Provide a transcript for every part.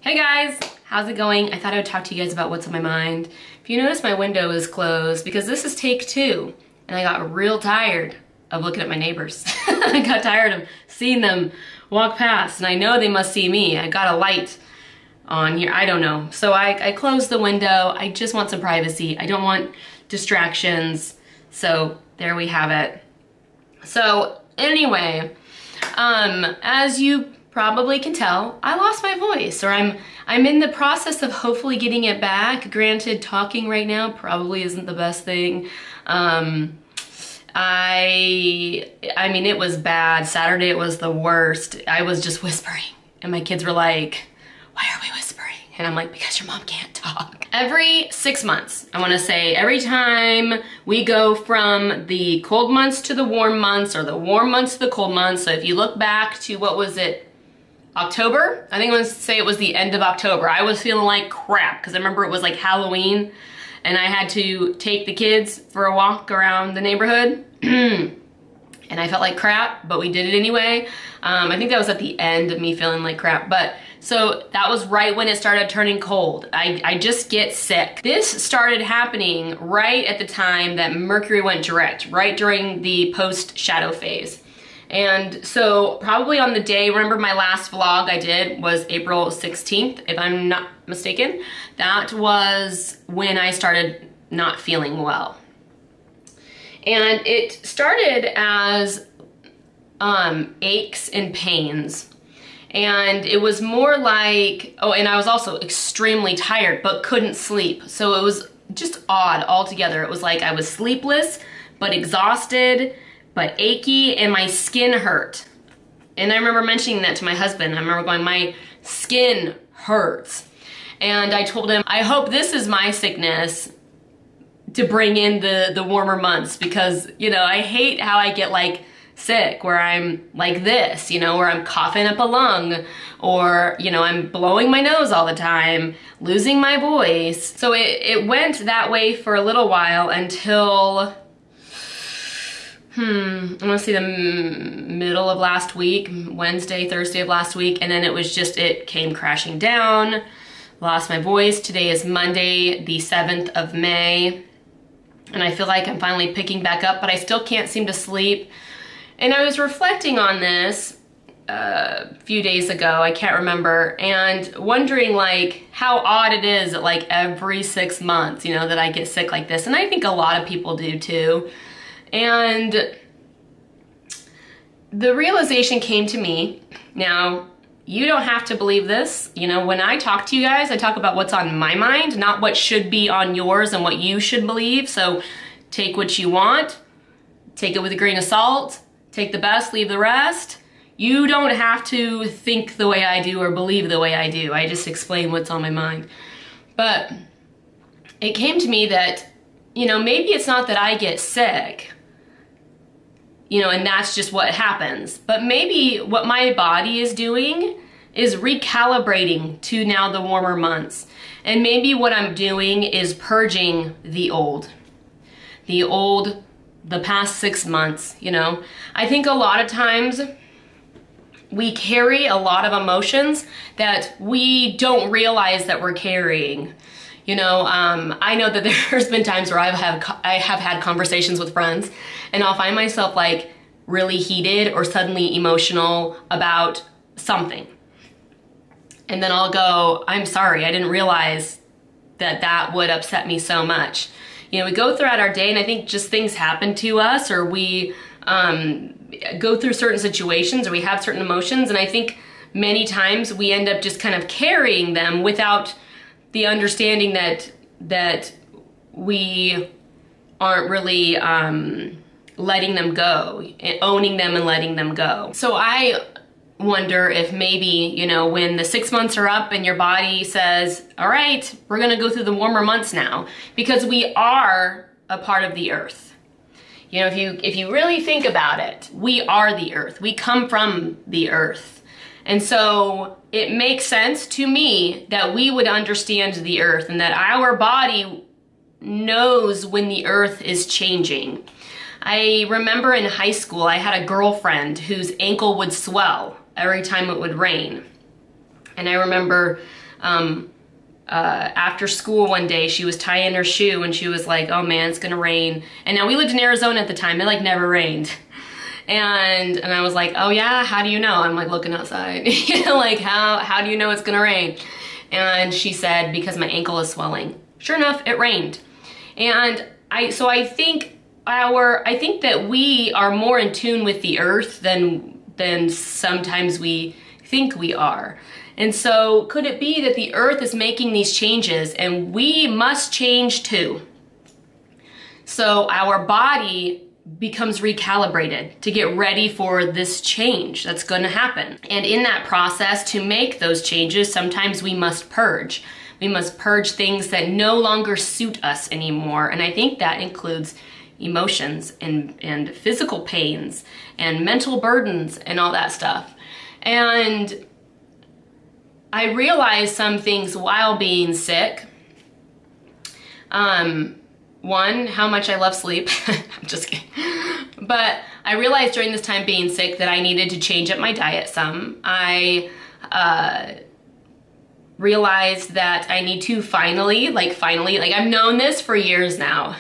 Hey guys, how's it going? I thought I would talk to you guys about what's on my mind. If you notice, my window is closed because this is take 2, and I got real tired of looking at my neighbors. I got tired of seeing them walk past, and I know they must see me. I got a light on here, I don't know. So I closed the window. I just want some privacy. I don't want distractions. So there we have it. So anyway, as you probably can tell, I lost my voice, or I'm in the process of hopefully getting it back. Granted, talking right now probably isn't the best thing. I mean, it was bad. Saturday it was the worst. I was just whispering, and my kids were like, "Why are we whispering?" And I'm like, "Because your mom can't talk." Every 6 months, I wanna say, every time we go from the cold months to the warm months, or the warm months to the cold months. So if you look back to, what was it, October? I think I want to say it was the end of October. I was feeling like crap because I remember it was like Halloween and I had to take the kids for a walk around the neighborhood and I felt like crap, but we did it anyway. I think that was at the end of me feeling like crap, but so that was right when it started turning cold. I just get sick. This started happening right at the time that Mercury went direct, right during the post-shadow phase. And so probably on the day, remember my last vlog I did was April 16th, if I'm not mistaken. That was when I started not feeling well. And it started as aches and pains. And it was more like, oh, and I was also extremely tired, but couldn't sleep. So it was just odd altogether. It was like I was sleepless, but exhausted, but achy, and my skin hurt. And I remember mentioning that to my husband. I remember going, my skin hurts. And I told him, I hope this is my sickness to bring in the warmer months, because, you know, I hate how I get like sick, where I'm like this, you know, where I'm coughing up a lung, or, you know, I'm blowing my nose all the time, losing my voice. So it went that way for a little while until, I want to say the middle of last week, Wednesday, Thursday of last week, and then it was just, it came crashing down, lost my voice. Today is Monday, the 7th of May, and I feel like I'm finally picking back up, but I still can't seem to sleep. And I was reflecting on this a few days ago, I can't remember, and wondering like how odd it is that like every 6 months, you know, that I get sick like this, and I think a lot of people do too. And the realization came to me. Now, you don't have to believe this. You know, when I talk to you guys, I talk about what's on my mind, not what should be on yours and what you should believe. So take what you want, take it with a grain of salt, take the best, leave the rest. You don't have to think the way I do or believe the way I do. I just explain what's on my mind. But it came to me that, you know, maybe it's not that I get sick, you know, and that's just what happens. But maybe what my body is doing is recalibrating to now the warmer months. And maybe what I'm doing is purging the past 6 months, you know. I think a lot of times we carry a lot of emotions that we don't realize that we're carrying. You know, I know that there's been times where I have had conversations with friends, and I'll find myself like really heated or suddenly emotional about something. And then I'll go, I'm sorry, I didn't realize that that would upset me so much. You know, we go throughout our day, and I think just things happen to us, or we go through certain situations, or we have certain emotions, and I think many times we end up just kind of carrying them without the understanding that we aren't really letting them go, owning them and letting them go. So I wonder if maybe, you know, when the 6 months are up and your body says, all right, we're gonna go through the warmer months now, because we are a part of the earth. You know, if you really think about it, we are the earth. We come from the earth. And so it makes sense to me that we would understand the earth, and that our body knows when the earth is changing. I remember in high school, I had a girlfriend whose ankle would swell every time it would rain. And I remember after school one day, she was tying her shoe and she was like, oh man, it's gonna rain. And now we lived in Arizona at the time, it like never rained. And I was like, oh yeah, how do you know? I'm like looking outside, you know, like how do you know it's gonna rain? And she said, because my ankle is swelling. Sure enough, it rained. And I think that we are more in tune with the earth than sometimes we think we are. And so could it be that the earth is making these changes and we must change too? So our body becomes recalibrated to get ready for this change that's going to happen. And in that process, to make those changes, sometimes we must purge. We must purge things that no longer suit us anymore. And I think that includes emotions and physical pains and mental burdens and all that stuff. And I realized some things while being sick. One, how much I love sleep. I'm just kidding. But I realized during this time being sick that I needed to change up my diet some. I realized that I need to finally, I've known this for years now,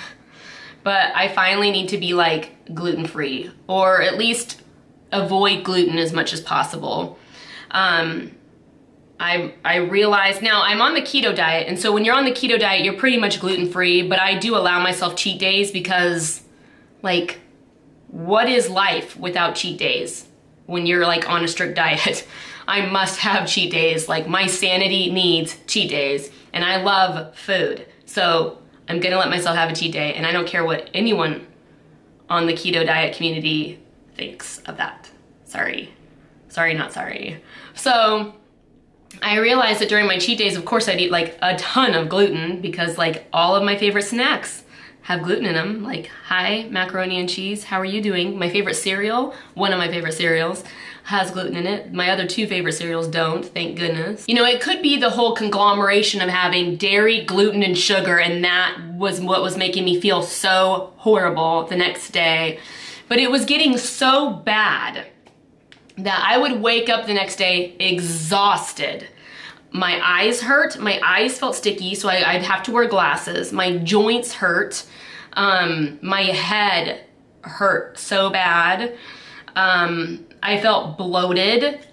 but I finally need to be like gluten-free, or at least avoid gluten as much as possible. I realized now I'm on the keto diet, and so when you're on the keto diet, you're pretty much gluten-free, but I do allow myself cheat days because, like, what is life without cheat days when you're like on a strict diet? I must have cheat days. Like, my sanity needs cheat days, and I love food. So I'm gonna let myself have a cheat day, and I don't care what anyone on the keto diet community thinks of that. Sorry, not sorry. So I realized that during my cheat days, of course, I'd eat like a ton of gluten because like all of my favorite snacks have gluten in them. Like, hi, macaroni and cheese, how are you doing? My favorite cereal, one of my favorite cereals, has gluten in it. My other two favorite cereals don't, thank goodness. You know, it could be the whole conglomeration of having dairy, gluten, and sugar, and that was what was making me feel so horrible the next day. But it was getting so bad that I would wake up the next day exhausted. My eyes hurt, my eyes felt sticky, so I'd have to wear glasses. My joints hurt, my head hurt so bad. I felt bloated.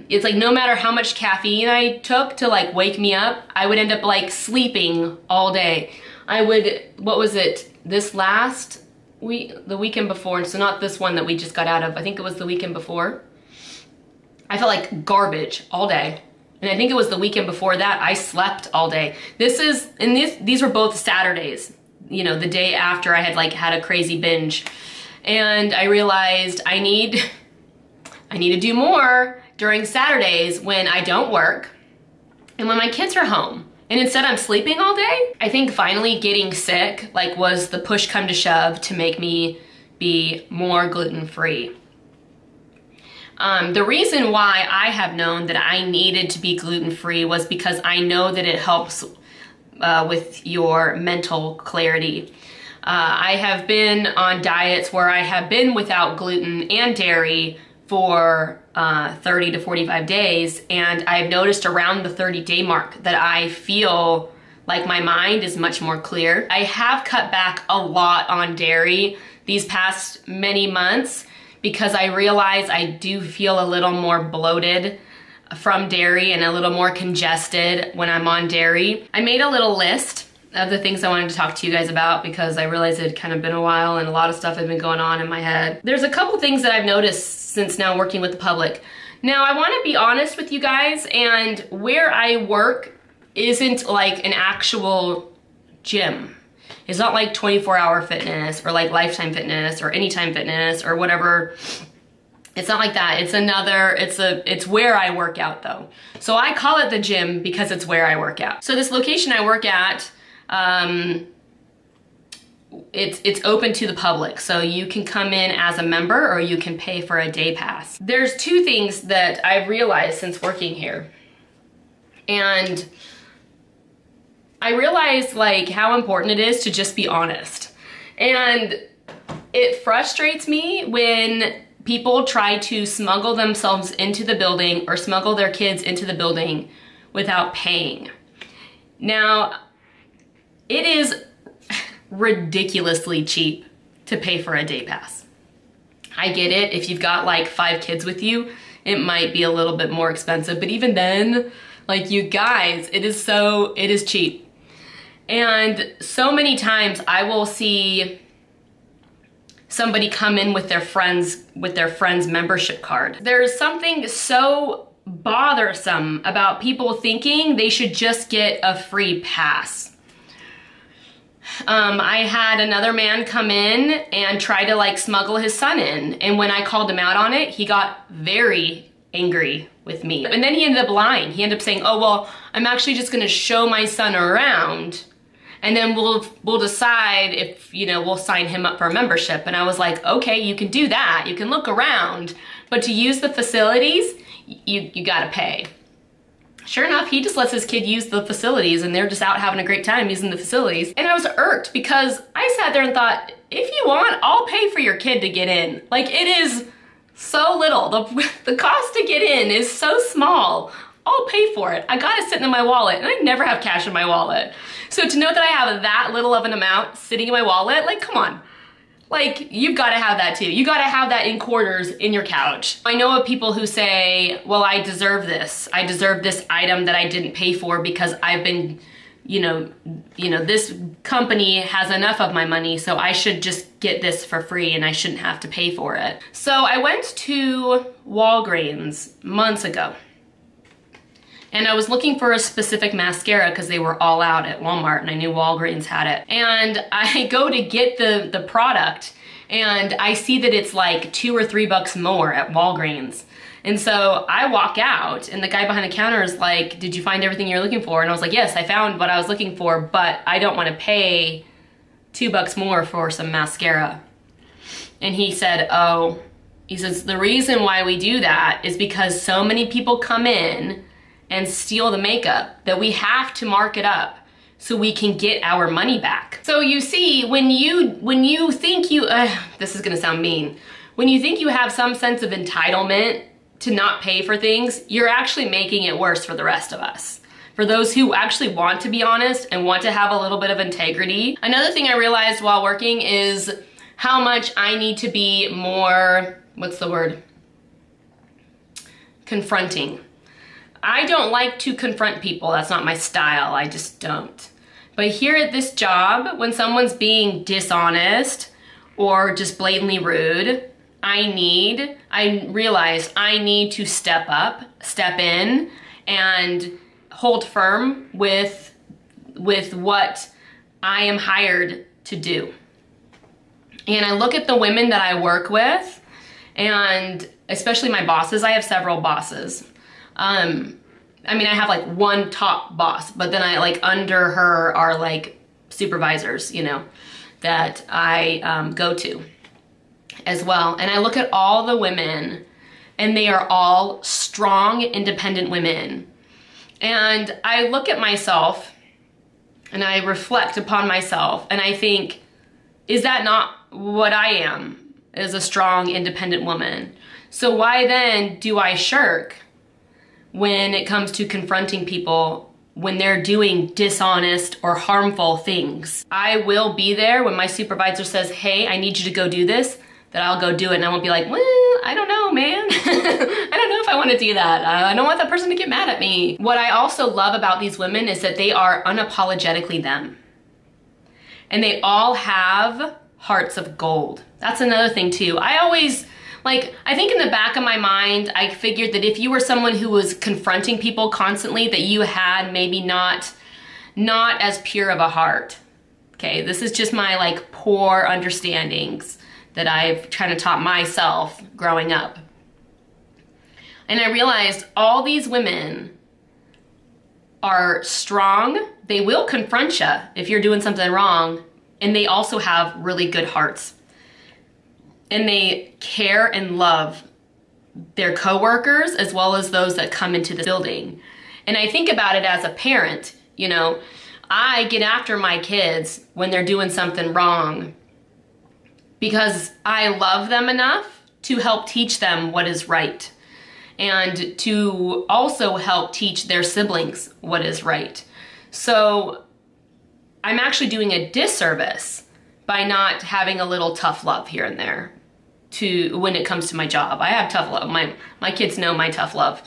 It's like no matter how much caffeine I took to like wake me up, I would end up like sleeping all day. What was it, this last week, the weekend before, so not this one that we just got out of, I think it was the weekend before, I felt like garbage all day. And I think it was the weekend before that, I slept all day. These were both Saturdays, you know, the day after I had like had a crazy binge. And I realized I need to do more during Saturdays when I don't work and when my kids are home. And instead I'm sleeping all day. I think finally getting sick like was the push come to shove to make me be more gluten-free. The reason why I have known that I needed to be gluten-free was because I know that it helps with your mental clarity. I have been on diets where I have been without gluten and dairy for 30 to 45 days, and I've noticed around the 30-day mark that I feel like my mind is much more clear. I have cut back a lot on dairy these past many months because I realize I do feel a little more bloated from dairy and a little more congested when I'm on dairy. I made a little list of the things I wanted to talk to you guys about because I realized it had kind of been a while and a lot of stuff had been going on in my head. There's a couple things that I've noticed since now working with the public. Now, I want to be honest with you guys, and where I work isn't like an actual gym. It's not like 24-hour fitness or like Lifetime Fitness or Anytime Fitness or whatever. It's not like that. It's where I work out though. So I call it the gym because it's where I work out. So this location I work at, it's open to the public. So you can come in as a member or you can pay for a day pass. There's two things that I've realized since working here. And I realized like how important it is to just be honest. And it frustrates me when people try to smuggle themselves into the building or smuggle their kids into the building without paying. Now, it is ridiculously cheap to pay for a day pass. I get it. If you've got like 5 kids with you, it might be a little bit more expensive, but even then, like, you guys, it is cheap. And so many times I will see somebody come in with their friend's membership card. There's something so bothersome about people thinking they should just get a free pass. I had another man come in and try to like smuggle his son in, and when I called him out on it, he got very angry with me. And then he ended up lying. He ended up saying, oh, well, I'm actually just gonna show my son around, and then we'll decide if, you know, we'll sign him up for a membership. And I was like, okay, you can do that. You can look around, but to use the facilities, you gotta pay. Sure enough, he just lets his kid use the facilities, and they're just out having a great time using the facilities. And I was irked because I sat there and thought, if you want, I'll pay for your kid to get in. Like, it is so little. The cost to get in is so small. I'll pay for it. I got it sitting in my wallet, and I never have cash in my wallet. So to know that I have that little of an amount sitting in my wallet, like, come on. Like, you've got to have that too. You got to have that in quarters in your couch. I know of people who say, well, I deserve this. I deserve this item that I didn't pay for because I've been, you know, this company has enough of my money, so I should just get this for free and I shouldn't have to pay for it. So I went to Walgreens months ago, and I was looking for a specific mascara because they were all out at Walmart, and I knew Walgreens had it. And I go to get the product, and I see that it's like $2 or $3 more at Walgreens. And so I walk out, and the guy behind the counter is like, did you find everything you're looking for? And I was like, yes, I found what I was looking for, but I don't want to pay $2 more for some mascara. And he said, oh, he says, the reason why we do that is because so many people come in and steal the makeup that we have to mark it up so we can get our money back. So you see, when you think you, this is gonna sound mean, when you think you have some sense of entitlement to not pay for things, you're actually making it worse for the rest of us. For those who actually want to be honest and want to have a little bit of integrity. Another thing I realized while working is how much I need to be more, what's the word? Confronting. I don't like to confront people. That's not my style. I just don't. But here at this job, when someone's being dishonest or just blatantly rude, I realize I need to step up, step in, and hold firm with what I am hired to do. And I look at the women that I work with, and especially my bosses. I have several bosses. I mean, I have like one top boss, but then I like under her are like supervisors, you know, that I go to as well. And I look at all the women, and they are all strong, independent women. And I look at myself and I reflect upon myself, and I think, is that not what I am as a strong, independent woman? So why then do I shirk when it comes to confronting people when they're doing dishonest or harmful things? I will be there when my supervisor says, hey, I need you to go do this, that I'll go do it, and I won't be like, well, I don't know, man. I don't know if I want to do that. I don't want that person to get mad at me. What I also love about these women is that they are unapologetically them. And they all have hearts of gold. That's another thing too. I think in the back of my mind, I figured that if you were someone who was confronting people constantly, that you had maybe not as pure of a heart. Okay, this is just my like poor understandings that I've kind of taught myself growing up. And I realized all these women are strong. They will confront you if you're doing something wrong, and they also have really good hearts. And they care and love their coworkers as well as those that come into the building. And I think about it as a parent, you know, I get after my kids when they're doing something wrong because I love them enough to help teach them what is right. and to also help teach their siblings what is right. So I'm actually doing a disservice by not having a little tough love here and there when it comes to my job. I have tough love. My kids know my tough love.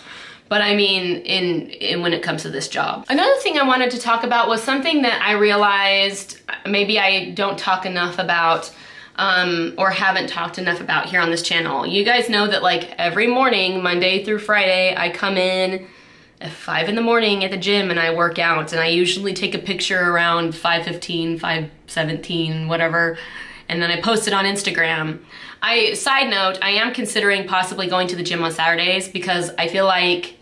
But I mean, in when it comes to this job. Another thing I wanted to talk about was something that I realized maybe I don't talk enough about, or haven't talked enough about here on this channel. You guys know that like every morning, Monday through Friday, I come in at 5 in the morning at the gym and I work out, and I usually take a picture around 5:15, 5:17, whatever, and then I post it on Instagram. Side note, I am considering possibly going to the gym on Saturdays because I feel like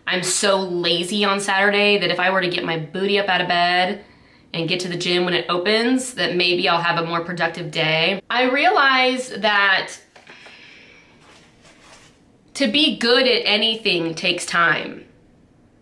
I'm so lazy on Saturday that if I were to get my booty up out of bed and get to the gym when it opens, that maybe I'll have a more productive day. I realize that to be good at anything takes time.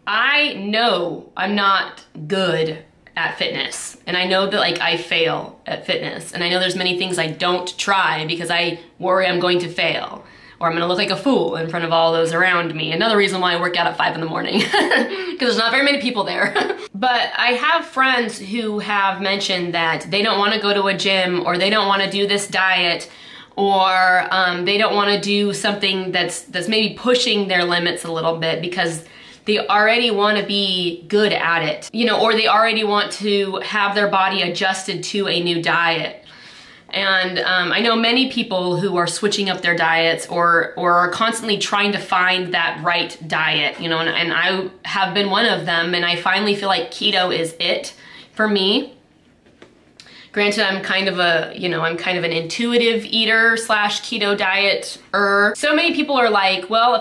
I know I'm not good at fitness, and I know that like I fail at fitness, and I know there's many things I don't try because I worry I'm going to fail or I'm gonna look like a fool in front of all those around me. Another reason why I work out at 5 in the morning, because there's not very many people there. But I have friends who have mentioned that they don't wanna go to a gym, or they don't wanna do this diet, or they don't wanna do something that's maybe pushing their limits a little bit because they already want to be good at it, you know, or they already want to have their body adjusted to a new diet. And I know many people who are switching up their diets or are constantly trying to find that right diet, you know, and I have been one of them, and I finally feel like keto is it for me. Granted, I'm kind of an intuitive eater / keto diet-er. So many people are like, well,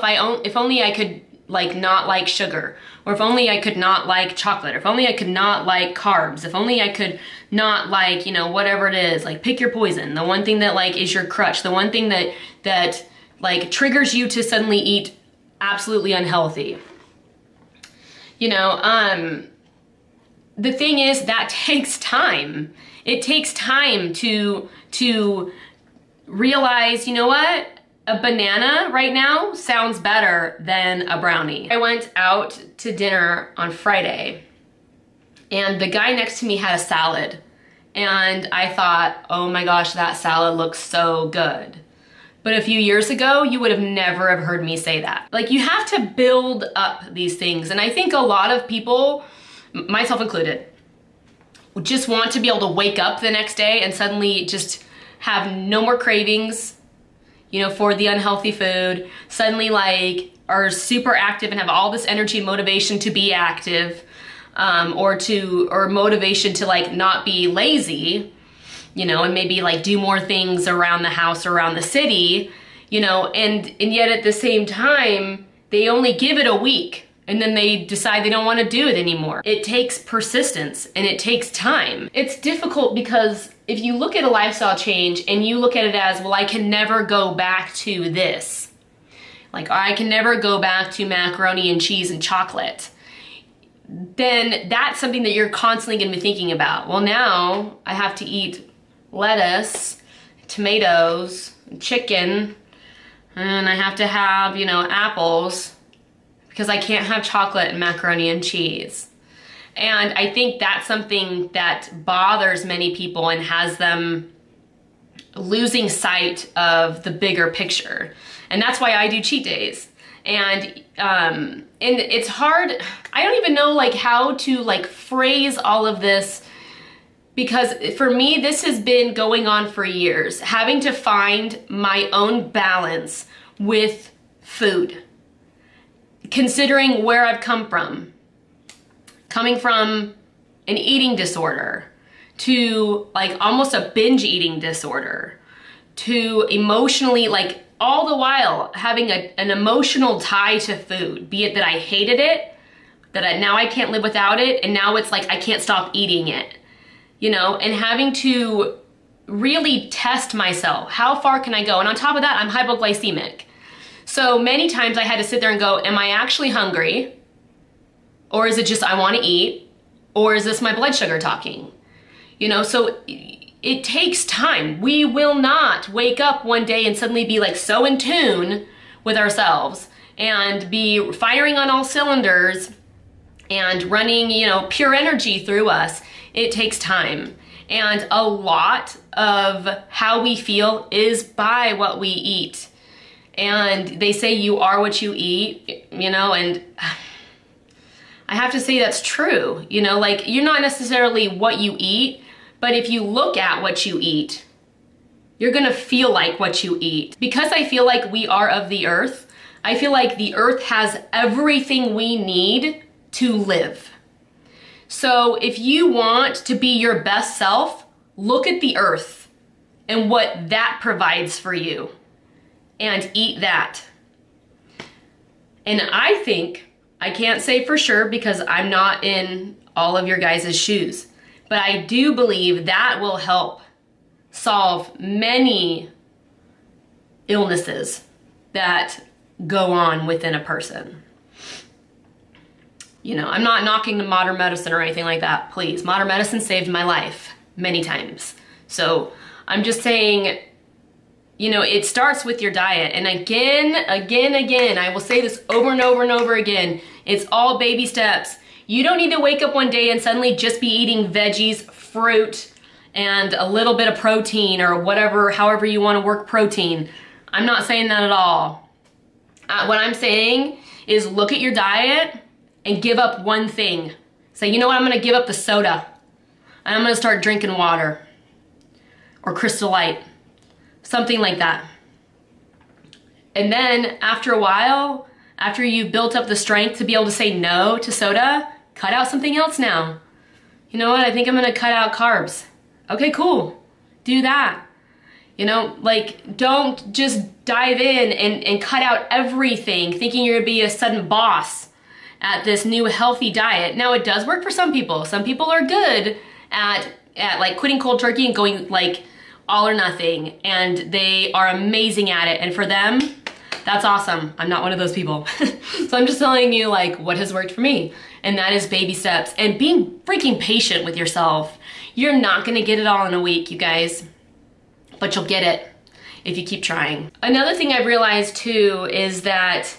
if only I could like not like sugar, or if only I could not like chocolate, or if only I could not like carbs, if only I could not like, you know, whatever it is, like pick your poison, the one thing that like is your crutch, the one thing that like triggers you to suddenly eat absolutely unhealthy. You know, the thing is that takes time. It takes time to realize, you know what? A banana right now sounds better than a brownie. I went out to dinner on Friday, and the guy next to me had a salad, and I thought, oh my gosh, that salad looks so good. But a few years ago, you would have never have heard me say that. Like, you have to build up these things, and I think a lot of people, myself included, just want to be able to wake up the next day and suddenly just have no more cravings, you know, for the unhealthy food, suddenly like are super active and have all this energy and motivation to be active, or motivation to like not be lazy, you know, and maybe like do more things around the house or around the city, you know, and yet at the same time, they only give it a week and then they decide they don't want to do it anymore. It takes persistence and it takes time. It's difficult because if you look at a lifestyle change and you look at it as, well, I can never go back to this. Like, I can never go back to macaroni and cheese and chocolate. Then that's something that you're constantly going to be thinking about. Well, now I have to eat lettuce, tomatoes, chicken, and I have to have, you know, apples, because I can't have chocolate and macaroni and cheese. And I think that's something that bothers many people and has them losing sight of the bigger picture. And that's why I do cheat days. And it's hard. I don't even know like how to like phrase all of this, because for me, this has been going on for years, having to find my own balance with food. Considering where I've come from, coming from an eating disorder to like almost a binge eating disorder, to emotionally, like all the while having an emotional tie to food, be it that I hated it, that now I can't live without it, and now it's like I can't stop eating it, you know, and having to really test myself. How far can I go? And on top of that, I'm hypoglycemic. So many times I had to sit there and go, am I actually hungry? Or is it just I want to eat? Or is this my blood sugar talking? You know, so it takes time. We will not wake up one day and suddenly be like so in tune with ourselves and be firing on all cylinders and running, you know, pure energy through us, it takes time. And a lot of how we feel is by what we eat. And they say you are what you eat, you know, and I have to say that's true. You know, like, you're not necessarily what you eat, but if you look at what you eat, you're gonna feel like what you eat. Because I feel like we are of the earth, I feel like the earth has everything we need to live. So if you want to be your best self, look at the earth and what that provides for you and eat that. And I think, I can't say for sure because I'm not in all of your guys' shoes, but I do believe that will help solve many illnesses that go on within a person. You know, I'm not knocking the modern medicine or anything like that, please. Modern medicine saved my life many times. So I'm just saying, you know, it starts with your diet. And again, I will say this over and over and over again. It's all baby steps. You don't need to wake up one day and suddenly just be eating veggies, fruit, and a little bit of protein or whatever, however you want to work protein. I'm not saying that at all. What I'm saying is look at your diet and give up one thing. Say, you know what, I'm gonna give up the soda. And I'm gonna start drinking water or Crystal Light, something like that. And then after a while, after you've built up the strength to be able to say no to soda, cut out something else now. You know what, I think I'm gonna cut out carbs. Okay, cool, do that. You know, like, don't just dive in and cut out everything thinking you're gonna be a sudden boss at this new healthy diet. Now, it does work for some people. Some people are good at like quitting cold turkey and going like all or nothing, and they are amazing at it. And for them, that's awesome. I'm not one of those people. So I'm just telling you like what has worked for me, and that is baby steps and being freaking patient with yourself. You're not gonna get it all in a week, you guys, but you'll get it if you keep trying. Another thing I've realized too is that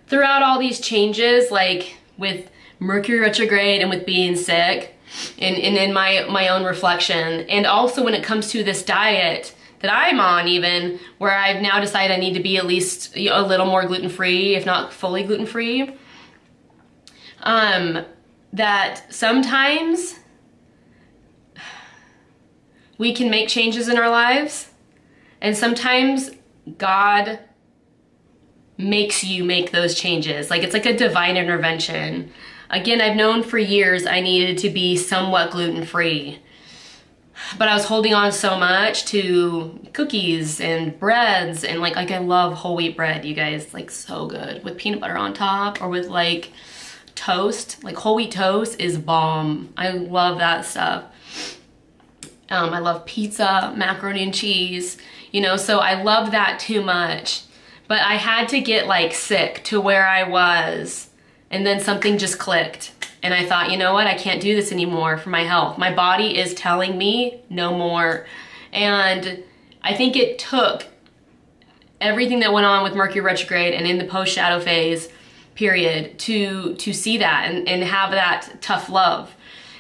throughout all these changes, like with Mercury retrograde and with being sick, and in my own reflection, and also when it comes to this diet that I'm on, even where I've now decided I need to be at least a little more gluten-free, if not fully gluten-free, that sometimes we can make changes in our lives, and sometimes God makes you make those changes. Like, it's like a divine intervention. Again, I've known for years I needed to be somewhat gluten-free, but I was holding on so much to cookies and breads, and like I love whole wheat bread, you guys, like so good with peanut butter on top or with like toast. Like whole wheat toast is bomb. I love that stuff. I love pizza, macaroni and cheese, you know, so I love that too much. But I had to get like sick to where I was, and then something just clicked. And I thought, you know what, I can't do this anymore for my health. My body is telling me no more. And I think it took everything that went on with Mercury retrograde and in the post-shadow phase period to see that and have that tough love.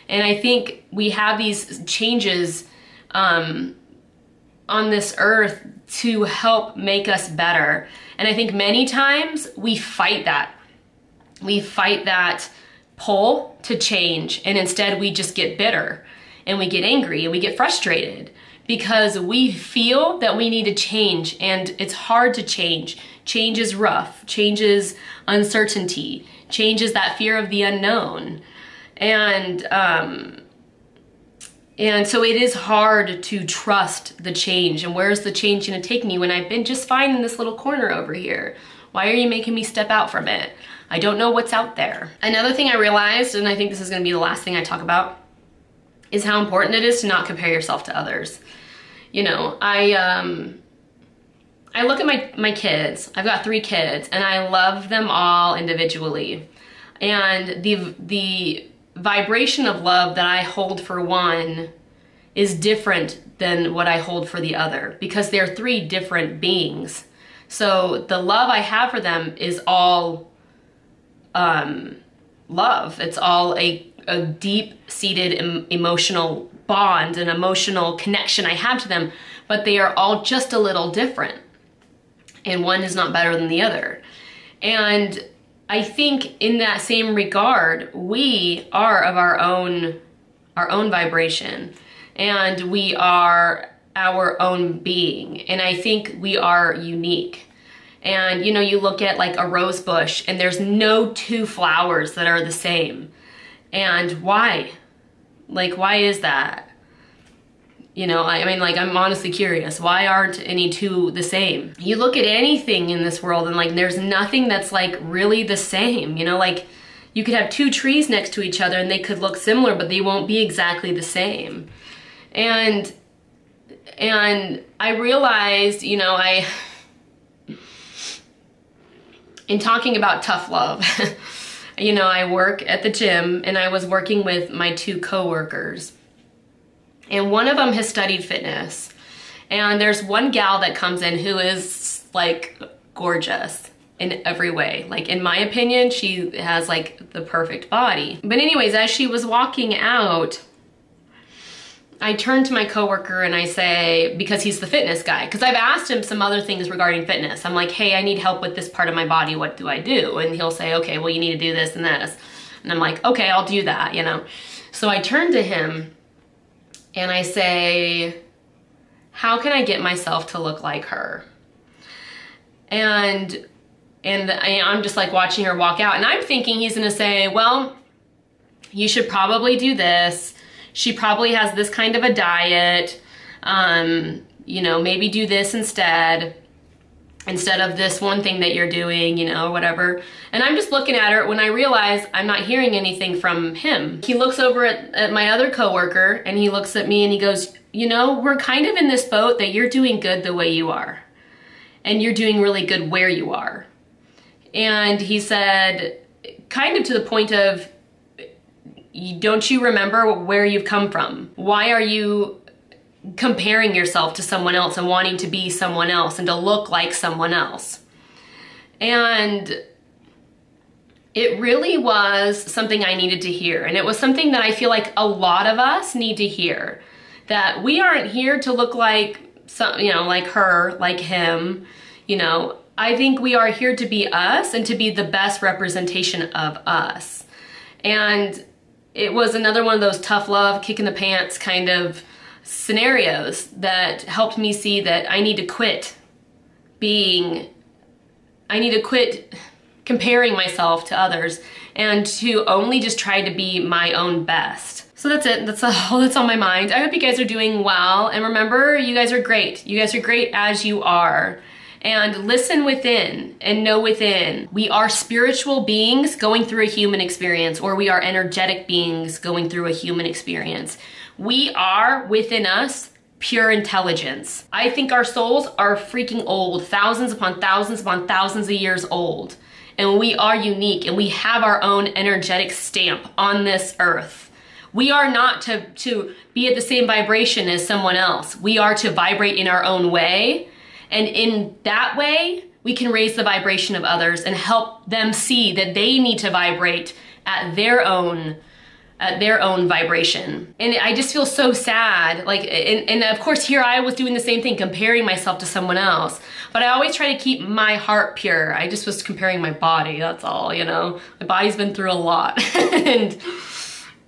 And I think we have these changes on this earth to help make us better. And I think many times we fight that. We fight that pull to change, and instead we just get bitter and we get angry and we get frustrated because we feel that we need to change, and it's hard to change. Change is rough. Change is uncertainty. Change is that fear of the unknown. And so it is hard to trust the change. And where's the change gonna take me when I've been just fine in this little corner over here? Why are you making me step out from it? I don't know what's out there. Another thing I realized, and I think this is gonna be the last thing I talk about, is how important it is to not compare yourself to others. You know, I look at my kids. I've got 3 kids, and I love them all individually. And the vibration of love that I hold for one is different than what I hold for the other, because they're 3 different beings. So the love I have for them is all love. It's all a deep-seated emotional bond, an emotional connection I have to them, but they are all just a little different. And one is not better than the other. And I think in that same regard, we are of our own vibration, and we are our own being. And I think we are unique. And you know, you look at like a rose bush and there's no two flowers that are the same. And why? Like, why is that? You know, I mean, like, I'm honestly curious. Why aren't any two the same? You look at anything in this world and like, there's nothing that's like really the same. You know, like you could have two trees next to each other and they could look similar, but they won't be exactly the same. And I realized, you know, in talking about tough love, you know, I work at the gym and I was working with my two coworkers. And one of them has studied fitness. And there's one gal that comes in who is like gorgeous in every way. Like, in my opinion, she has like the perfect body. But anyways, as she was walking out, I turn to my coworker and I say, because he's the fitness guy, because I've asked him some other things regarding fitness. I'm like, hey, I need help with this part of my body. What do I do? And he'll say, okay, well, you need to do this and this. And I'm like, okay, I'll do that, you know. So I turn to him and I say, how can I get myself to look like her? And I'm just like watching her walk out, and I'm thinking he's gonna say, well, you should probably do this. She probably has this kind of a diet. You know, maybe do this instead of this one thing that you're doing, you know, whatever. And I'm just looking at her when I realize I'm not hearing anything from him. He looks over at my other coworker and he looks at me and he goes, you know, we're kind of in this boat that you're doing good the way you are. And you're doing really good where you are. And he said, kind of to the point of, don't you remember where you've come from? Why are you comparing yourself to someone else and wanting to be someone else and to look like someone else? And it really was something I needed to hear. And it was something that I feel like a lot of us need to hear. That we aren't here to look like, you know, like her, like him, you know. I think we are here to be us and to be the best representation of us. And it was another one of those tough love, kick in the pants kind of scenarios that helped me see that I need to quit comparing myself to others and to only just try to be my own best. So that's it. That's all that's on my mind. I hope you guys are doing well. And remember, you guys are great. You guys are great as you are. And listen within and know within. We are spiritual beings going through a human experience, or we are energetic beings going through a human experience. We are within us pure intelligence. I think our souls are freaking old, thousands upon thousands upon thousands of years old. And we are unique and we have our own energetic stamp on this earth. We are not to be at the same vibration as someone else. We are to vibrate in our own way. And in that way, we can raise the vibration of others and help them see that they need to vibrate at their own vibration. And I just feel so sad. Like, and of course here I was doing the same thing, comparing myself to someone else. But I always try to keep my heart pure. I just was comparing my body, that's all, you know. My body's been through a lot. And,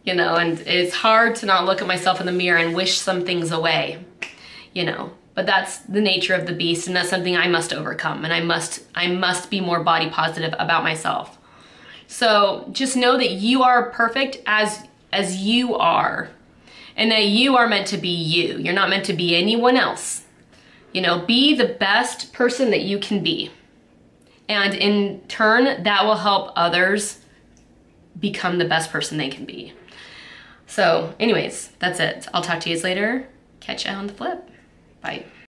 you know, and it's hard to not look at myself in the mirror and wish some things away, you know. But that's the nature of the beast, and that's something I must overcome, and I must be more body positive about myself. So just know that you are perfect as you are, and that you are meant to be you. You're not meant to be anyone else. You know, be the best person that you can be. And in turn, that will help others become the best person they can be. So anyways, that's it. I'll talk to you guys later. Catch you on the flip. Bye.